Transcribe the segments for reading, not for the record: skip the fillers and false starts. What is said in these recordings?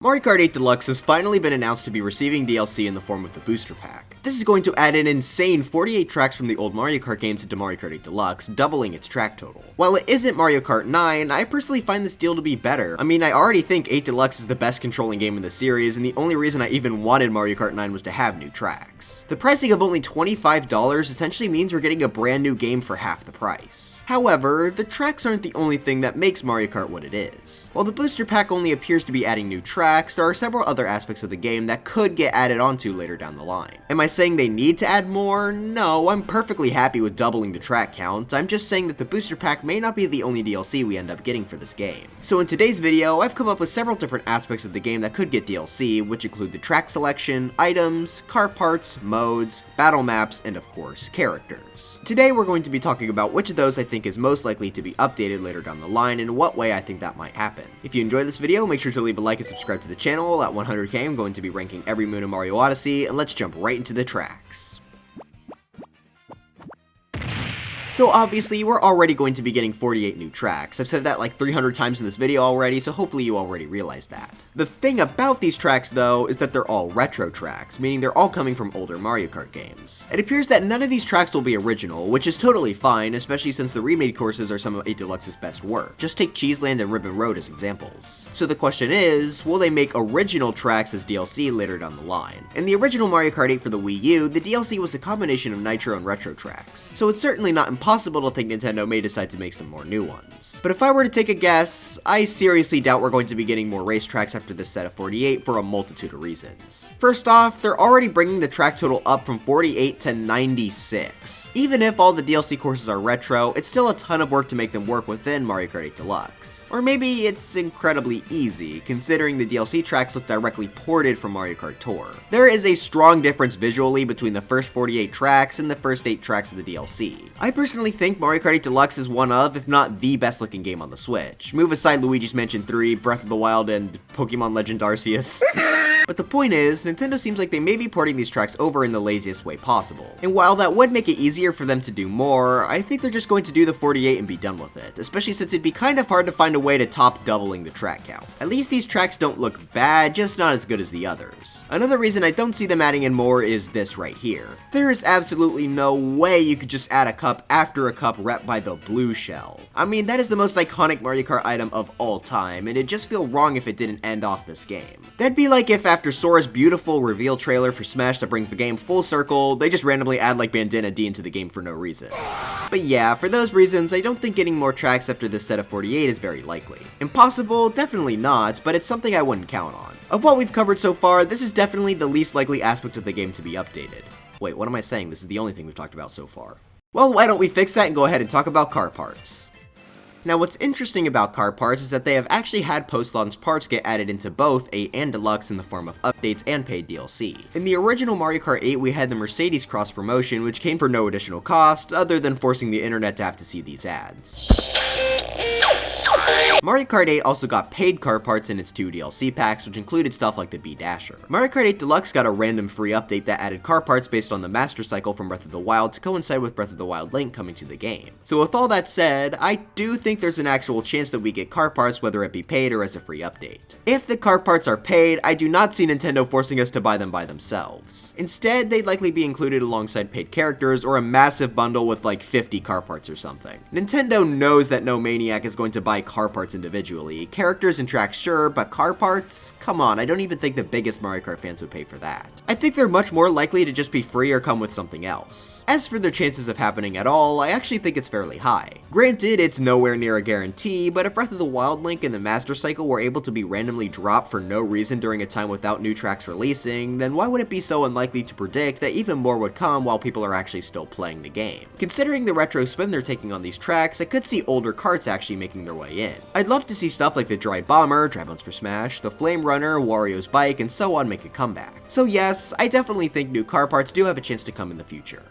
Mario Kart 8 Deluxe has finally been announced to be receiving DLC in the form of the Booster Pack. This is going to add an insane 48 tracks from the old Mario Kart games into Mario Kart 8 Deluxe, doubling its track total. While it isn't Mario Kart 9, I personally find this deal to be better. I mean, I already think 8 Deluxe is the best controlling game in the series, and the only reason I even wanted Mario Kart 9 was to have new tracks. The pricing of only $25 essentially means we're getting a brand new game for half the price. However, the tracks aren't the only thing that makes Mario Kart what it is. While the Booster Pack only appears to be adding new tracks, there are several other aspects of the game that could get added onto later down the line. Am I saying they need to add more? No, I'm perfectly happy with doubling the track count. I'm just saying that the Booster Pack may not be the only DLC we end up getting for this game. So in today's video, I've come up with several different aspects of the game that could get DLC, which include the track selection, items, car parts, modes, battle maps, and of course, characters. Today we're going to be talking about which of those I think is most likely to be updated later down the line and what way I think that might happen. If you enjoyed this video, make sure to leave a like and subscribe to the channel. At 100k, I'm going to be ranking every moon in Mario Odyssey, and let's jump right into the tracks. So obviously, we're already going to be getting 48 new tracks. I've said that like 300 times in this video already, so hopefully you already realized that. The thing about these tracks though, is that they're all retro tracks, meaning they're all coming from older Mario Kart games. It appears that none of these tracks will be original, which is totally fine, especially since the remade courses are some of 8 Deluxe's best work. Just take Cheeseland and Ribbon Road as examples. So the question is, will they make original tracks as DLC later down the line? In the original Mario Kart 8 for the Wii U, the DLC was a combination of Nitro and retro tracks, so it's certainly not impossible to think Nintendo may decide to make some more new ones. But if I were to take a guess, I seriously doubt we're going to be getting more racetracks after this set of 48 for a multitude of reasons. First off, they're already bringing the track total up from 48 to 96. Even if all the DLC courses are retro, it's still a ton of work to make them work within Mario Kart 8 Deluxe. Or maybe it's incredibly easy, considering the DLC tracks look directly ported from Mario Kart Tour. There is a strong difference visually between the first 48 tracks and the first 8 tracks of the DLC. I personally think Mario Kart 8 Deluxe is one of, if not the best looking game on the Switch. Move aside Luigi's Mansion 3, Breath of the Wild, and Pokemon Legend Arceus. But the point is, Nintendo seems like they may be porting these tracks over in the laziest way possible. And while that would make it easier for them to do more, I think they're just going to do the 48 and be done with it, especially since it'd be kind of hard to find a way to top doubling the track count. At least these tracks don't look bad, just not as good as the others. Another reason I don't see them adding in more is this right here. There is absolutely no way you could just add a cup after a cup rep by the blue shell. I mean, that is the most iconic Mario Kart item of all time, and it'd just feel wrong if it didn't end off this game. That'd be like if after Sora's beautiful reveal trailer for Smash that brings the game full circle, they just randomly add like Bandana D into the game for no reason. But yeah, for those reasons, I don't think getting more tracks after this set of 48 is very likely. Impossible? Definitely not, but it's something I wouldn't count on. Of what we've covered so far, this is definitely the least likely aspect of the game to be updated. Wait, what am I saying? This is the only thing we've talked about so far. Well, why don't we fix that and go ahead and talk about car parts. Now what's interesting about car parts is that they have actually had post-launch parts get added into both 8 and Deluxe in the form of updates and paid DLC. In the original Mario Kart 8 we had the Mercedes cross promotion, which came for no additional cost other than forcing the internet to have to see these ads. Mario Kart 8 also got paid car parts in its 2 DLC packs, which included stuff like the B-Dasher. Mario Kart 8 Deluxe got a random free update that added car parts based on the Master Cycle from Breath of the Wild to coincide with Breath of the Wild Link coming to the game. So with all that said, I do think there's an actual chance that we get car parts, whether it be paid or as a free update. If the car parts are paid, I do not see Nintendo forcing us to buy them by themselves. Instead, they'd likely be included alongside paid characters or a massive bundle with like 50 car parts or something. Nintendo knows that no maniac is going to buy car parts individually. Characters and tracks sure, but car parts? Come on, I don't even think the biggest Mario Kart fans would pay for that. I think they're much more likely to just be free or come with something else. As for their chances of happening at all, I actually think it's fairly high. Granted, it's nowhere near a guarantee, but if Breath of the Wild Link and the Master Cycle were able to be randomly dropped for no reason during a time without new tracks releasing, then why would it be so unlikely to predict that even more would come while people are actually still playing the game? Considering the retro spin they're taking on these tracks, I could see older karts actually making their way in. I'd love to see stuff like the Dry Bomber, Dry Bones for Smash, the Flame Runner, Wario's Bike, and so on make a comeback. So yes, I definitely think new car parts do have a chance to come in the future.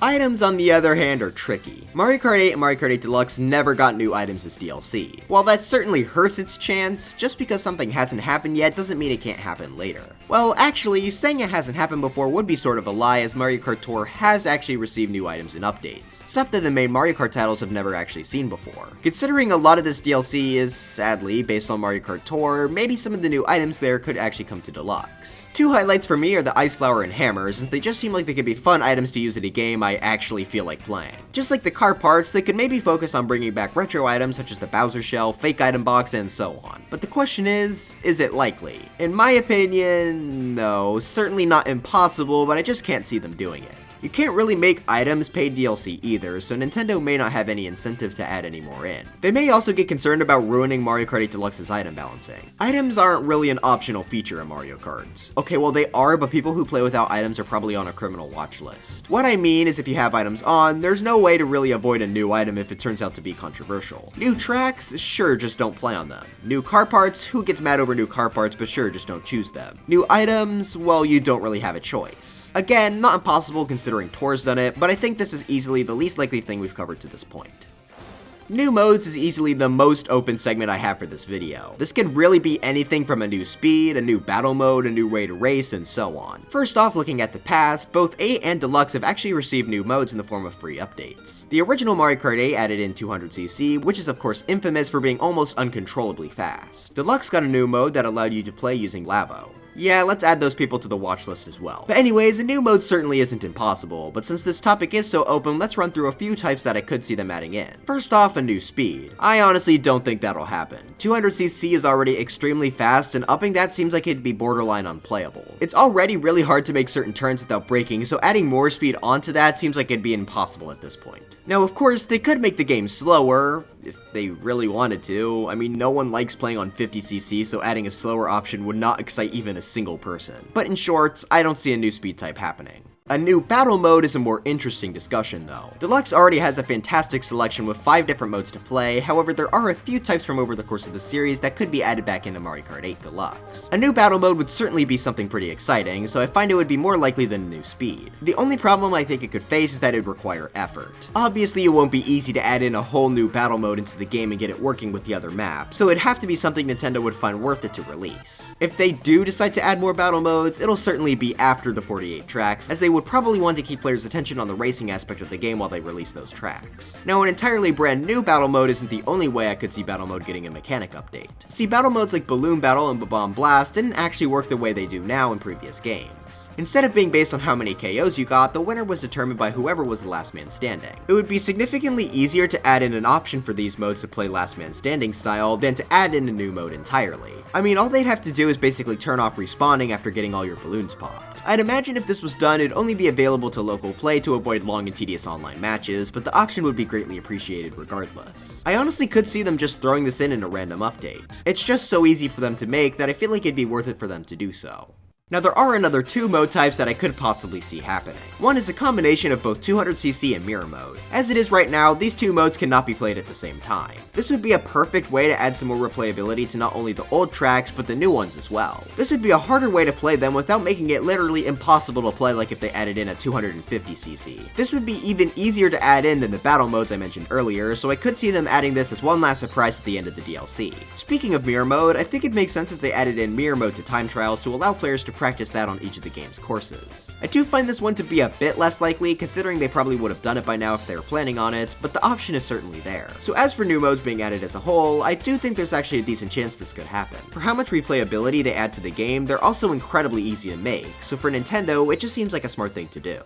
Items, on the other hand, are tricky. Mario Kart 8 and Mario Kart 8 Deluxe never got new items as DLC. While that certainly hurts its chance, just because something hasn't happened yet doesn't mean it can't happen later. Well, actually, saying it hasn't happened before would be sort of a lie, as Mario Kart Tour has actually received new items and updates. Stuff that the main Mario Kart titles have never actually seen before. Considering a lot of this DLC is, sadly, based on Mario Kart Tour, maybe some of the new items there could actually come to Deluxe. Two highlights for me are the Ice Flower and Hammer, since they just seem like they could be fun items to use in a game I actually feel like playing. Just like the Kart parts, they could maybe focus on bringing back retro items such as the Bowser Shell, Fake Item Box, and so on. But the question is it likely? In my opinion, no. Certainly not impossible, but I just can't see them doing it. You can't really make items paid DLC either, so Nintendo may not have any incentive to add any more in. They may also get concerned about ruining Mario Kart 8 Deluxe's item balancing. Items aren't really an optional feature in Mario Kart. Okay, well they are, but people who play without items are probably on a criminal watch list. What I mean is if you have items on, there's no way to really avoid a new item if it turns out to be controversial. New tracks? Sure, just don't play on them. New car parts? Who gets mad over new car parts, but sure, just don't choose them. New items? Well, you don't really have a choice. Again, not impossible considering Tour's done it, but I think this is easily the least likely thing we've covered to this point. New modes is easily the most open segment I have for this video. This could really be anything from a new speed, a new battle mode, a new way to race, and so on. First off, looking at the past, both 8 and Deluxe have actually received new modes in the form of free updates. The original Mario Kart 8 added in 200cc, which is of course infamous for being almost uncontrollably fast. Deluxe got a new mode that allowed you to play using Lavo. Yeah, let's add those people to the watch list as well. But anyways, a new mode certainly isn't impossible, but since this topic is so open, let's run through a few types that I could see them adding in. First off, a new speed. I honestly don't think that'll happen. 200cc is already extremely fast, and upping that seems like it'd be borderline unplayable. It's already really hard to make certain turns without braking, so adding more speed onto that seems like it'd be impossible at this point. Now, of course, they could make the game slower, if they really wanted to. I mean, no one likes playing on 50cc, so adding a slower option would not excite even a single person. But in short, I don't see a new speed type happening. A new battle mode is a more interesting discussion though. Deluxe already has a fantastic selection with 5 different modes to play, however there are a few types from over the course of the series that could be added back into Mario Kart 8 Deluxe. A new battle mode would certainly be something pretty exciting, so I find it would be more likely than a new speed. The only problem I think it could face is that it would require effort. Obviously it won't be easy to add in a whole new battle mode into the game and get it working with the other maps, so it'd have to be something Nintendo would find worth it to release. If they do decide to add more battle modes, it'll certainly be after the 48 tracks, as they would probably want to keep players' attention on the racing aspect of the game while they release those tracks. Now, an entirely brand new battle mode isn't the only way I could see battle mode getting a mechanic update. See, battle modes like Balloon Battle and Bomb Blast didn't actually work the way they do now in previous games. Instead of being based on how many KOs you got, the winner was determined by whoever was the last man standing. It would be significantly easier to add in an option for these modes to play last man standing style than to add in a new mode entirely. I mean, all they'd have to do is basically turn off respawning after getting all your balloons popped. I'd imagine if this was done, it'd only be available to local play to avoid long and tedious online matches, but the option would be greatly appreciated regardless. I honestly could see them just throwing this in a random update. It's just so easy for them to make that I feel like it'd be worth it for them to do so. Now there are another 2 mode types that I could possibly see happening. One is a combination of both 200cc and mirror mode. As it is right now, these 2 modes cannot be played at the same time. This would be a perfect way to add some more replayability to not only the old tracks, but the new ones as well. This would be a harder way to play them without making it literally impossible to play like if they added in a 250cc. This would be even easier to add in than the battle modes I mentioned earlier, so I could see them adding this as one last surprise at the end of the DLC. Speaking of mirror mode, I think it makes sense if they added in mirror mode to time trials to allow players to practice that on each of the game's courses. I do find this one to be a bit less likely, considering they probably would have done it by now if they were planning on it, but the option is certainly there. So as for new modes being added as a whole, I do think there's actually a decent chance this could happen. For how much replayability they add to the game, they're also incredibly easy to make, so for Nintendo, it just seems like a smart thing to do.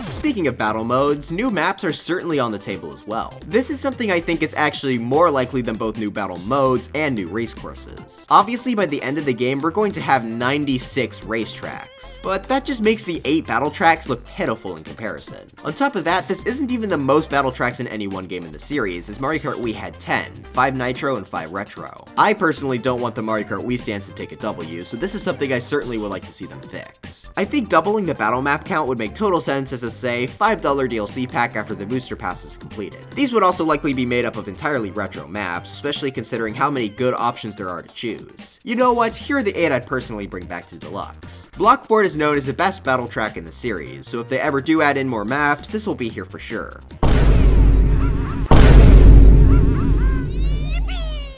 Speaking of battle modes, new maps are certainly on the table as well. This is something I think is actually more likely than both new battle modes and new race courses. Obviously, by the end of the game, we're going to have 96 racetracks, but that just makes the 8 battle tracks look pitiful in comparison. On top of that, this isn't even the most battle tracks in any one game in the series, as Mario Kart Wii had 10, 5 Nitro and 5 Retro. I personally don't want the Mario Kart Wii stance to take a W, so this is something I certainly would like to see them fix. I think doubling the battle map count would make total sense, as I say, a $5 DLC pack after the booster pass is completed. These would also likely be made up of entirely retro maps, especially considering how many good options there are to choose. You know what, here are the 8 I'd personally bring back to Deluxe. Block Fort is known as the best battle track in the series, so if they ever do add in more maps, this will be here for sure.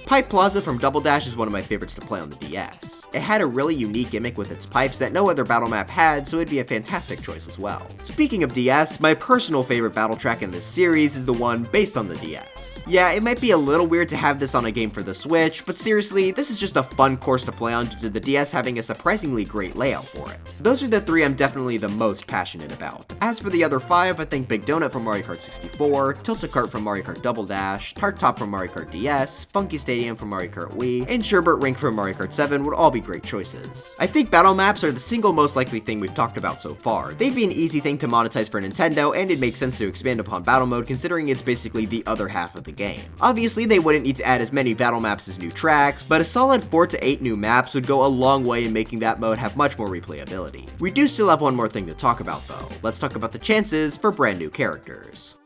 Pipe Plaza from Double Dash is one of my favorites to play on the DS. It had a really unique gimmick with its pipes that no other battle map had, so it'd be a fantastic choice as well. Speaking of DS, my personal favorite battle track in this series is the one based on the DS. Yeah, it might be a little weird to have this on a game for the Switch, but seriously, this is just a fun course to play on due to the DS having a surprisingly great layout for it. Those are the 3 I'm definitely the most passionate about. As for the other 5, I think Big Donut from Mario Kart 64, Tilt-A-Kart from Mario Kart Double Dash, Tart Top from Mario Kart DS, Funky Stadium from Mario Kart Wii, and Sherbert Rink from Mario Kart 7 would all be great choices. I think battle maps are the single most likely thing we've talked about so far. They'd be an easy thing to monetize for Nintendo, and it makes sense to expand upon battle mode considering it's basically the other half of the game. Obviously, they wouldn't need to add as many battle maps as new tracks, but a solid 4 to 8 new maps would go a long way in making that mode have much more replayability. We do still have one more thing to talk about though. Let's talk about the chances for brand new characters.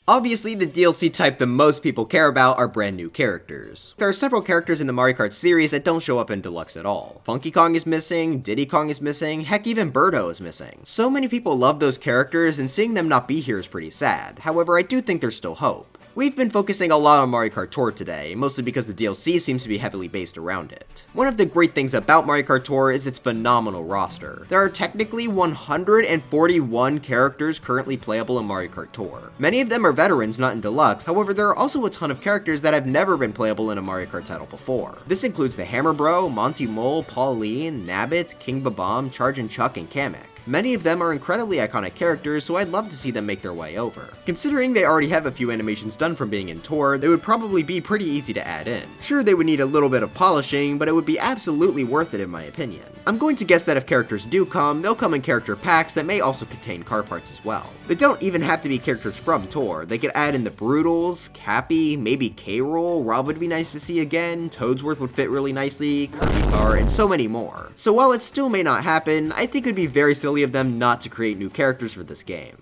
Obviously, the DLC type that most people care about are brand new characters. There are several characters in the Mario Kart series that don't show up in Deluxe at all. Funky Kong is missing, Diddy Kong is missing, heck even Birdo is missing. So many people love those characters and seeing them not be here is pretty sad. However, I do think there's still hope. We've been focusing a lot on Mario Kart Tour today, mostly because the DLC seems to be heavily based around it. One of the great things about Mario Kart Tour is its phenomenal roster. There are technically 141 characters currently playable in Mario Kart Tour. Many of them are veterans, not in Deluxe, however there are also a ton of characters that have never been playable in a Mario Kart title before. This includes the Hammer Bro, Monty Mole, Pauline, Nabbit, King Babam, Charge and Chuck, and Kamek. Many of them are incredibly iconic characters, so I'd love to see them make their way over. Considering they already have a few animations done from being in Tour, they would probably be pretty easy to add in. Sure, they would need a little bit of polishing, but it would be absolutely worth it in my opinion. I'm going to guess that if characters do come, they'll come in character packs that may also contain car parts as well. They don't even have to be characters from Tour. They could add in the Brutals, Cappy, maybe K-Rool, Rob would be nice to see again, Toadsworth would fit really nicely, Kirby Car, and so many more. So while it still may not happen, I think it would be very silly of them not to create new characters for this game.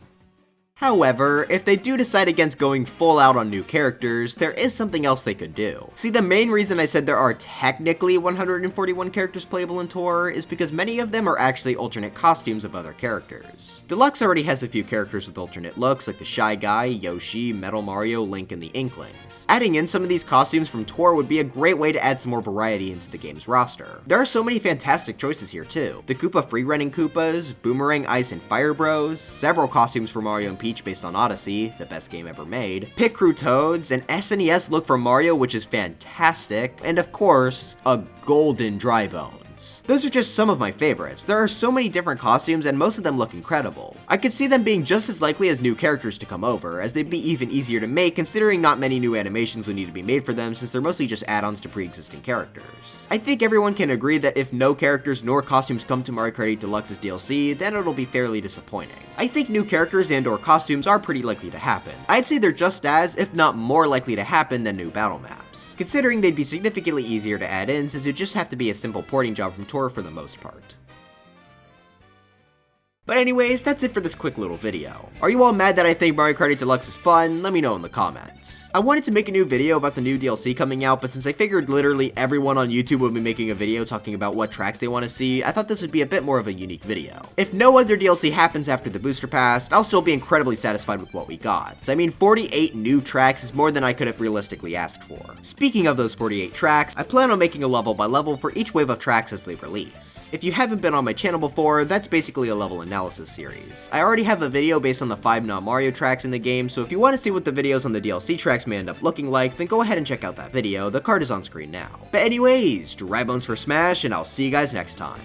However, if they do decide against going full out on new characters, there is something else they could do. See, the main reason I said there are technically 141 characters playable in Tour is because many of them are actually alternate costumes of other characters. Deluxe already has a few characters with alternate looks like the Shy Guy, Yoshi, Metal Mario, Link, and the Inklings. Adding in some of these costumes from Tour would be a great way to add some more variety into the game's roster. There are so many fantastic choices here too. The Koopa Freerunning Koopas, Boomerang Ice and Fire Bros, several costumes for Mario and Peach based on Odyssey, the best game ever made, Pit Crew Toads, an SNES look for Mario which is fantastic, and of course, a golden Dry Bones. Those are just some of my favorites. There are so many different costumes and most of them look incredible. I could see them being just as likely as new characters to come over, as they'd be even easier to make considering not many new animations would need to be made for them since they're mostly just add-ons to pre-existing characters. I think everyone can agree that if no characters nor costumes come to Mario Kart 8 Deluxe's DLC, then it'll be fairly disappointing. I think new characters and or costumes are pretty likely to happen. I'd say they're just as, if not more likely to happen than new battle maps, considering they'd be significantly easier to add in since it'd just have to be a simple porting job from Tour for the most part. But anyways, that's it for this quick little video. Are you all mad that I think Mario Kart 8 Deluxe is fun? Let me know in the comments. I wanted to make a new video about the new DLC coming out, but since I figured literally everyone on YouTube would be making a video talking about what tracks they want to see, I thought this would be a bit more of a unique video. If no other DLC happens after the booster pass, I'll still be incredibly satisfied with what we got. I mean, 48 new tracks is more than I could have realistically asked for. Speaking of those 48 tracks, I plan on making a level by level for each wave of tracks as they release. If you haven't been on my channel before, that's basically a level analysis series. I already have a video based on the 5 non-Mario tracks in the game, so if you want to see what the videos on the DLC tracks may end up looking like, then go ahead and check out that video. The card is on screen now. But anyways, Dry Bones for Smash, and I'll see you guys next time.